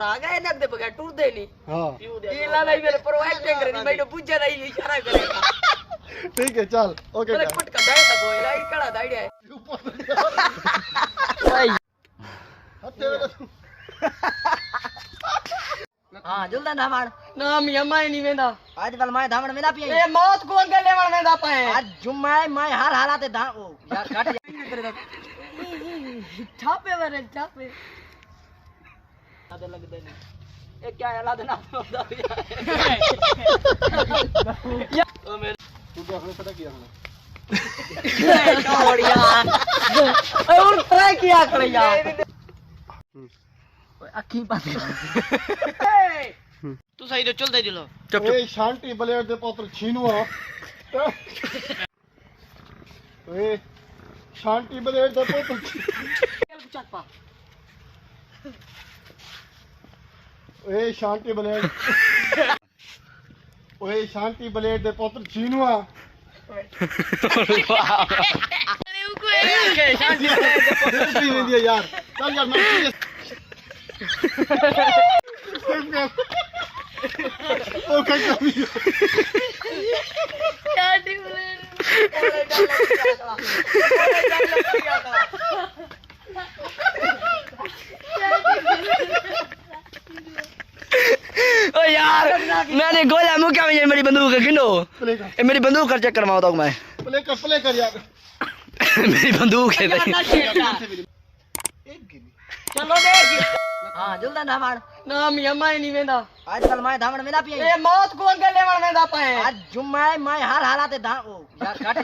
आ गए ना दे बगैर टूर दे नहीं। हां ये ला नहीं मेरे प्रोवाइड करे नहीं मैं पूछा नहीं इशारा करेगा। ठीक है चल ओके अरे फट का दाई तक होइला ई कड़ा दाई है हां जल्दी ना मार ना मी अम्मा नहीं वेंदा आजकल मैं धामण में ना पिए ए मौत कौन के लेवण में दा पाए आज जुम्मा मैं हर हालात दा ओ यार काट छापे वरे छापे आदे लग दे नहीं ए क्या है लाद ना होदा यार ओ मेरे तू तो अपने पता किया हमने छोड़ यार और ट्राई किया कर यार अखी पास तू सही तो चल दे दिलो चुप ए शांति बलेर दे पुत्र छीनुआ ए शांति बलेर दे पुत्र चल पा ओए शांति बलेर ओए शांति बलेर दे पुत्र छीनुआ अरे उको ए शांति बलेर दे पुत्र छीन दिया यार चल यार मैं ओ क्या कर शांति बलेर ओ यार मैंने गोला मुका में मेरी बंदूक गिनो ए मेरी बंदूक कर चेक करवाता हूं मैं प्ले कर यार मेरी बंदूक है चलो देख हां जल्दी ना मार ना मी अम्मा नहीं वेंदा आजकल मैं धामण में ना पिए ए मौत कौन के लेवण में दा पाए आज जुम्मा मैं हर हालात दा ओ यार काट